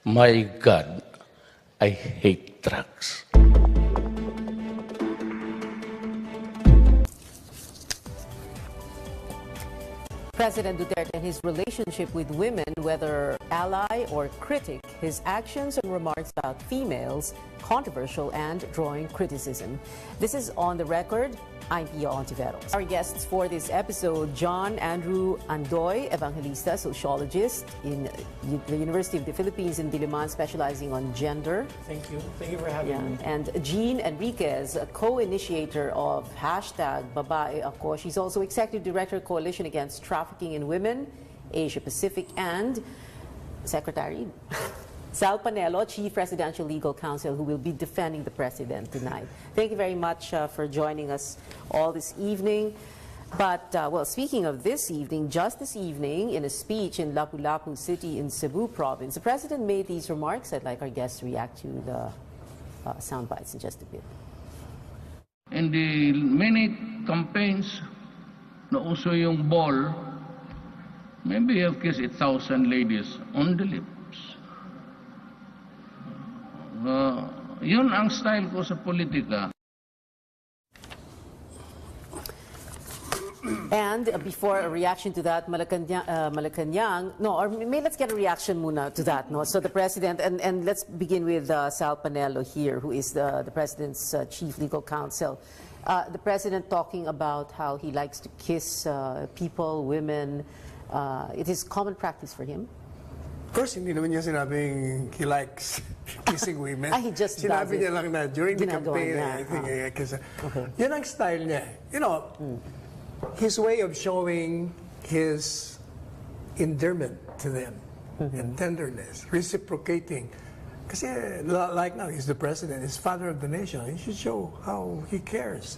My God, I hate drugs. President Duterte and his relationship with women, whether ally or critic, his actions and remarks about females, controversial and drawing criticism. This is On the Record. I'm Pia Ontiveros. Our guests for this episode, John Andrew Andoy, Evangelista, sociologist in the University of the Philippines in Diliman, specializing on gender. Thank you. Thank you for having me. And Jean Enriquez, a co-initiator of #Babae Ako. She's also Executive Director, Coalition Against Trafficking in Women, Asia Pacific, and Secretary Sal Panelo, Chief Presidential Legal Counsel, who will be defending the President tonight. Thank you very much for joining us all this evening. But, well, speaking of this evening, just this evening, in a speech in Lapu-Lapu City in Cebu Province, the President made these remarks. I'd like our guests to react to the sound bites in just a bit. In the many campaigns, nauso yung ball, maybe you have kissed 1,000 ladies on the lips. Yun ang style ko sa politika. And before a reaction to that, Malacanang, no, or maybe let's get a reaction muna to that. No? So the President, and let's begin with Sal Panelo here, who is the President's Chief Legal Counsel. The President talking about how he likes to kiss people, women. It is common practice for him. Of course, hindi naman niya sinabing he likes kissing women. He just Sinabi niya lang na during the campaign, niya. I think, yun ang style niya. You know, his way of showing his endearment to them and tenderness, reciprocating. Kasi like now, he's the president, he's father of the nation. He should show how he cares.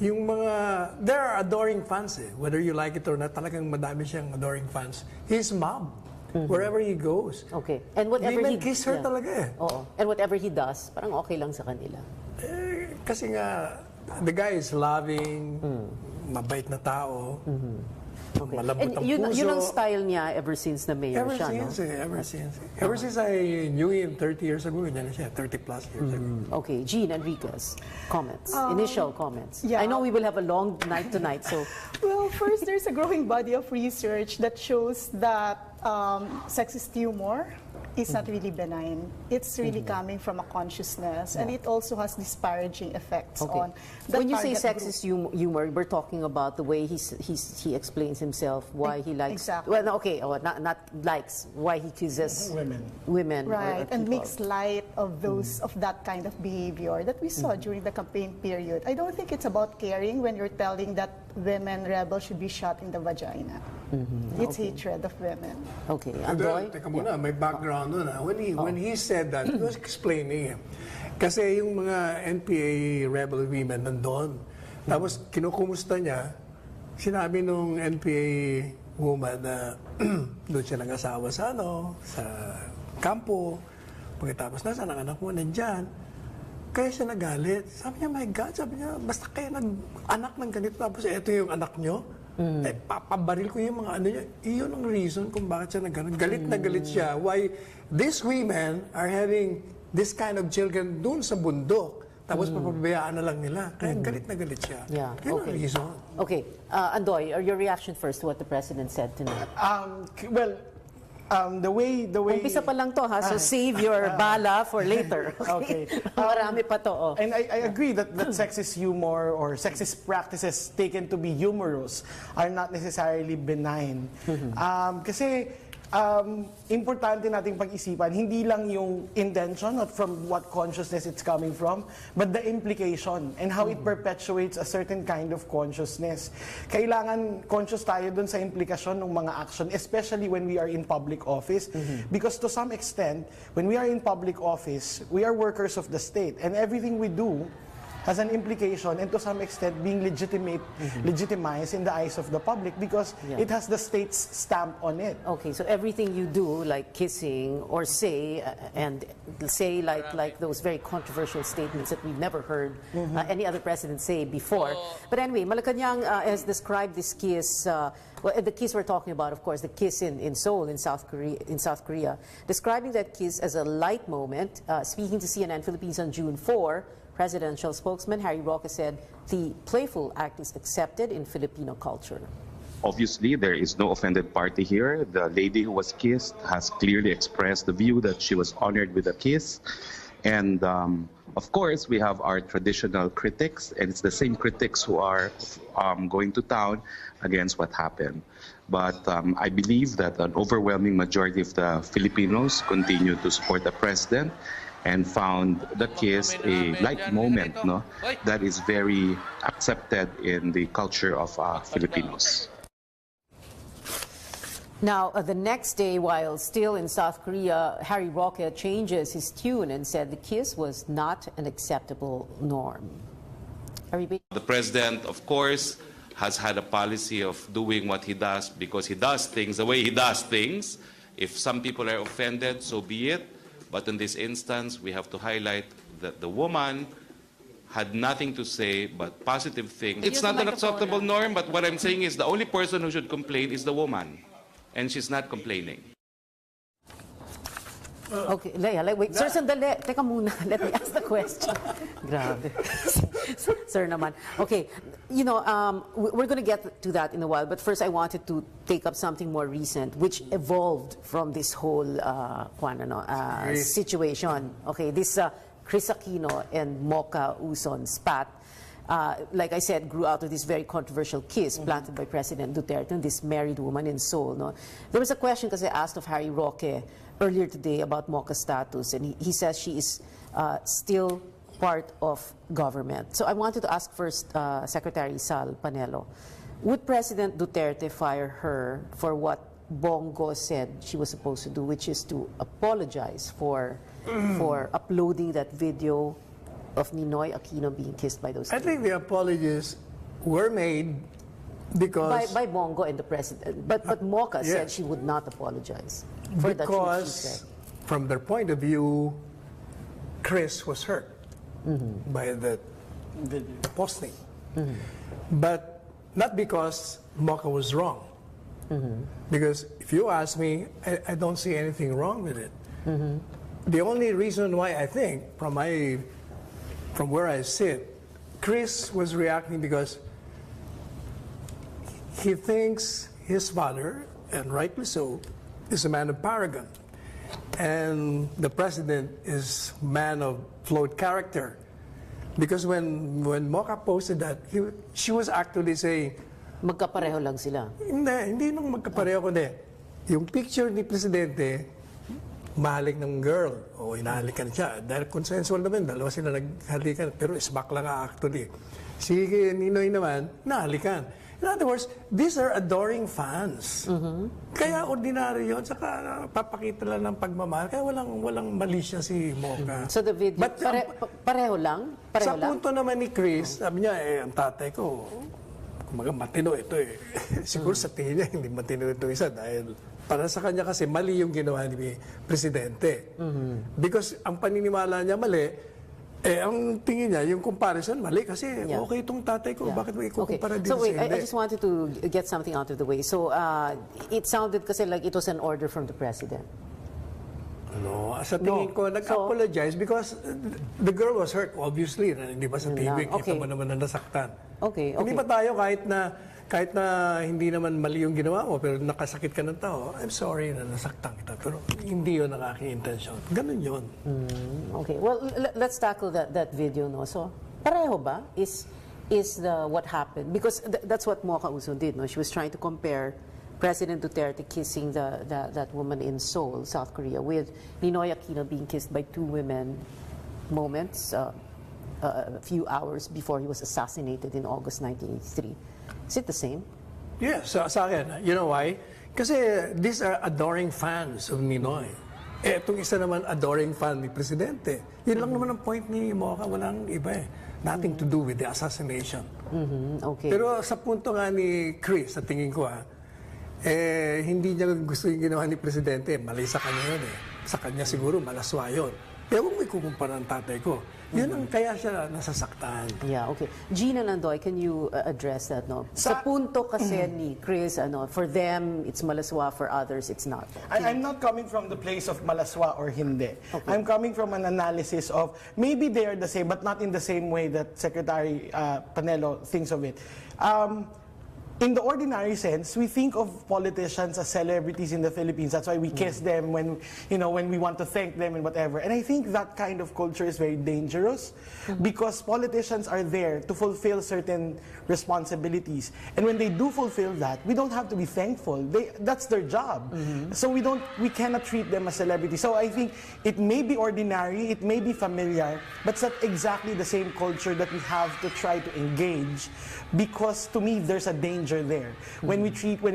Yung mga, there are adoring fans eh. Whether you like it or not, talagang madami siyang adoring fans. His mom. Wherever he goes. Okay. And whatever he kiss her talaga eh. Oo. And whatever he does, parang okay lang sa kanila. Kasi nga, the guy is loving, mabait na tao, malambot ang puso. Yun ang style niya ever since na mayor siya, no? Ever since I knew him 30 years ago, yan na siya, 30 plus years ago. Okay, Jean Enriquez, comments, initial comments. Yeah. I know we will have a long night tonight, so... Well, first, there's a growing body of research that shows that sexist humor is not really benign. It's really coming from a consciousness, and it also has disparaging effects on the When you say target sexist humor, we're talking about the way he explains himself, why he likes... Exactly. Well, no, okay, not likes, why he chooses women. Right, and people. makes light of those of that kind of behavior that we saw during the campaign period. I don't think it's about caring when you're telling that women rebels should be shot in the vagina. It's hatred of women. Okay, Andoy? Teka muna, may background nun. When he said that, he was explaining. Kasi yung mga NPA rebel women nandun. Tapos kinukumusta niya, sinabi nung NPA woman na doon siya nag-asawa sa kampo. Pagkatapos nasaan ang anak mo, nandyan. Kaya siya nagalit. Sabi niya, my God, sabi niya, basta kayo nag-anak ng ganito, tapos eto yung anak niyo. Eh, papabaril ko yung mga ano niya. Iyon ang reason kung bakit siya nagganon. Galit na galit siya. Why these women are having this kind of children doon sa bundok. Tapos papabayaan na lang nila. Kaya galit na galit siya. Yeah. Yun ang reason. Okay, Andoy, your reaction first to what the President said tonight. The way... Umpisa pa lang to, ha? So save your bala for later. Okay. Marami pa to, oh. And I agree that sexist humor or sexist practices taken to be humorous are not necessarily benign. Kasi importante nating pag-isipan, hindi lang yung intention at from what consciousness it's coming from, but the implication and how it perpetuates a certain kind of consciousness. Kailangan conscious tayo dun sa implikasyon ng mga action, especially when we are in public office, because to some extent, when we are in public office, we are workers of the state, and everything we do has an implication and to some extent being legitimized in the eyes of the public because it has the state's stamp on it. Okay, so everything you do, like kissing or say, like those very controversial statements that we've never heard any other president say before. But anyway, Malacanang has described this kiss. Well, the kiss we're talking about, of course, the kiss in Seoul, in South Korea, describing that kiss as a light moment. Speaking to CNN Philippines on June 4, presidential spokesman Harry Roque said the playful act is accepted in Filipino culture. Obviously, there is no offended party here. The lady who was kissed has clearly expressed the view that she was honored with a kiss. And of course, we have our traditional critics, and it's the same critics who are going to town against what happened. But I believe that an overwhelming majority of the Filipinos continue to support the president and found the kiss a light moment, no, that is very accepted in the culture of Filipinos. Now, the next day, while still in South Korea, Harry Roque changes his tune and said the kiss was not an acceptable norm. The president, of course, has had a policy of doing what he does because he does things the way he does things. If some people are offended, so be it. But in this instance, we have to highlight that the woman had nothing to say but positive things. It's not an acceptable norm, but what I'm saying is the only person who should complain is the woman. And she's not complaining. Okay, Leia, wait. Sir, sandali. Teka muna. Let me ask the question. Grabe. Sir naman. Okay, you know, we're going to get to that in a while, but first I wanted to take up something more recent, which evolved from this whole situation. Okay, this Chris Aquino and Mocha Uson spat. Like I said, grew out of this very controversial kiss planted by President Duterte and this married woman in Seoul. No? There was a question because I asked of Harry Roque earlier today about Mocha's status, and he says she is still part of government. So I wanted to ask first Secretary Sal Panelo, would President Duterte fire her for what Bongo said she was supposed to do, which is to apologize for uploading that video of Ninoy Aquino being kissed by those two? I think the apologies were made because... By Bongo and the president. But Mocha said she would not apologize for the truth she said. From their point of view, Chris was hurt by the posting. But not because Mocha was wrong. Because if you ask me, I don't see anything wrong with it. The only reason why I think, from where I sit, Chris was reacting because he thinks his father, and rightly so, is a man of paragon. And the president is a man of flawed character. Because when Mocha posted that, she was actually saying, magkapareho lang sila. Hindi nung magkapareho kundi. Yung picture ni Presidente, mahalik ng girl o hinahalikan siya. Dahil consensual naman, dalawa sila naghalikan. Pero isbak lang actually. Si Ninoy naman, nahalikan. In other words, these are adoring fans. Kaya ordinary yun. Saka papakita lang ng pagmamahal. Kaya walang mali siya si Mocha. So the video, But, pareho lang? Pareho sa punto naman ni Chris, sabi niya, ang tatay ko, matino ito eh. Siguro sa tingin niya, hindi matino ito isa dahil para sa kanya kasi mali yung ginawa ni Presidente. Because ang paniniwala niya mali, ang tingin niya, yung comparison mali kasi okay itong tatay ko, bakit mo ikukumpara din so wait, sa hindi? I just wanted to get something out of the way. So it sounded kasi like it was an order from the President. No, sa tingin ko, nag-apologize because the girl was hurt, obviously. Hindi ba sa TV, kita mo naman na nasaktan. Okay. Hindi ba tayo kahit na hindi naman mali yung ginawa mo, pero nakasakit ka ng tao, I'm sorry na nasaktan kita. Pero hindi yun ang aking intention. Ganun yun. Okay. Well, let's tackle that video, no? So, pareho ba is what happened? Because that's what Mocha Uson did, no? She was trying to compare President Duterte kissing that woman in Seoul, South Korea, with Ninoy Aquino being kissed by two women moments a few hours before he was assassinated in August 1983. Is it the same? Yes, sa akin. You know why? Kasi these are adoring fans of Ninoy. Etong isa naman, adoring fan ni Presidente. Yun lang naman ang point ni Mocha, walang iba eh. Nothing to do with the assassination. Okay. Pero sa punto nga ni Chris, sa tingin ko hindi niya gusto yung ginawa ni Presidente. Mali sa kanya yun eh. Sa kanya siguro, malaswa yun. Pero kung may kukumpara ng tatay ko, yun ang kaya siya nasasaktan. Yeah, okay. Gina Nandoy, can you address that? No? Sa punto kasi ni Chris, for them, it's malaswa, for others, it's not. I'm not coming from the place of malaswa or hindi. Okay. I'm coming from an analysis of maybe they are the same, but not in the same way that Secretary Panelo thinks of it. In the ordinary sense, we think of politicians as celebrities in the Philippines. That's why we kiss them when we want to thank them and whatever. And I think that kind of culture is very dangerous because politicians are there to fulfill certain responsibilities. And when they do fulfill that, we don't have to be thankful. That's their job. So we cannot treat them as celebrities. So I think it may be ordinary, it may be familiar, but it's not exactly the same culture that we have to try to engage, because to me there's a danger there when we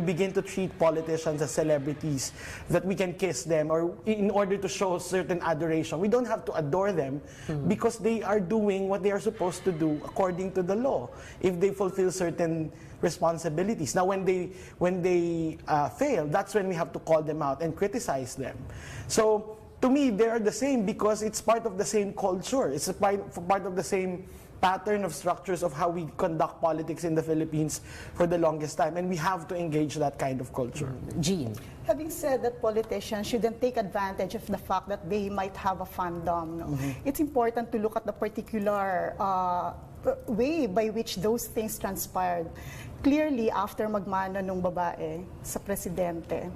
begin to treat politicians as celebrities that we can kiss them or in order to show certain adoration. We don't have to adore them because they are doing what they are supposed to do according to the law if they fulfill certain responsibilities. Now when they fail, that's when we have to call them out and criticize them. So to me, they are the same because it's part of the same culture. It's a part of the same pattern of structures of how we conduct politics in the Philippines for the longest time, and we have to engage that kind of culture. Jean. Having said that politicians shouldn't take advantage of the fact that they might have a fandom, no? It's important to look at the particular way by which those things transpired. Clearly, after magmano nung babae sa presidente,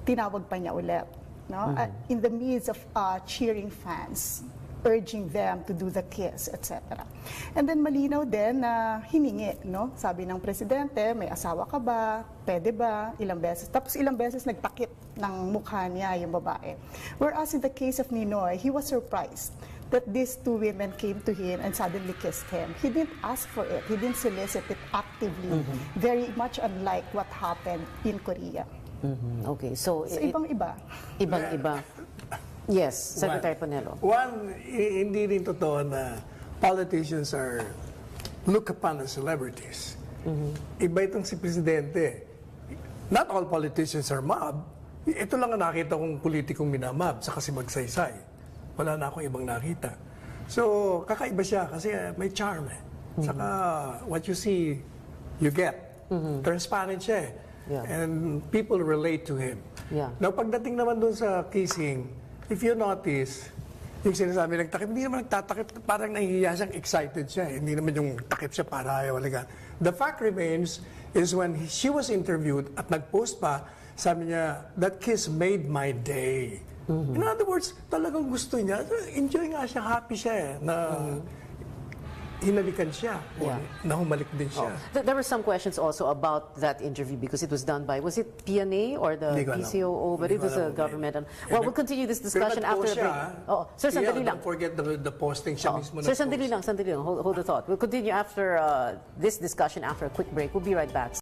tinawag pa niya ulit, no? In the midst of cheering fans, urging them to do the kiss, etc. And then malinaw din na hiningi, no? Sabi ng presidente, may asawa ka ba? Pwede ba? Ilang beses. Tapos ilang beses nagtakip ng mukha niya yung babae. Whereas in the case of Ninoy, he was surprised that these two women came to him and suddenly kissed him. He didn't ask for it. He didn't solicit it actively. Very much unlike what happened in Korea. Okay, so ibang-iba. Ibang-iba. Yes, Secretary Panelo. One, hindi rin totoo na politicians are looked upon as celebrities. Iba itong si Presidente. Not all politicians are mob. Ito lang ang nakita kong politikong minamab sa kasi magsaysay. Wala na akong ibang nakita. So, kakaiba siya kasi may charm eh. Saka, what you see, you get. Transparent siya eh. Yeah. And people relate to him. Yeah. Now, pagdating naman dun sa kissing, if you notice, yung sinasabi nagtakip, hindi naman nagtatakip, parang nahihiya siyang excited siya. Hindi naman yung takip siya para ayaw alagaan. The fact remains is when she was interviewed at nag-post pa, sabi niya, that kiss made my day. In other words, talagang gusto niya. Enjoy nga siya, happy siya eh, na hinalikan siya o nahumalik din siya. There were some questions also about that interview because it was done by, was it PNA or the PCOO? But it was a government. Well, we'll continue this discussion after a break. Sir, sandali lang. Don't forget the posting siya mismo. Sir, sandali lang. Hold the thought. We'll continue after this discussion after a quick break. We'll be right back.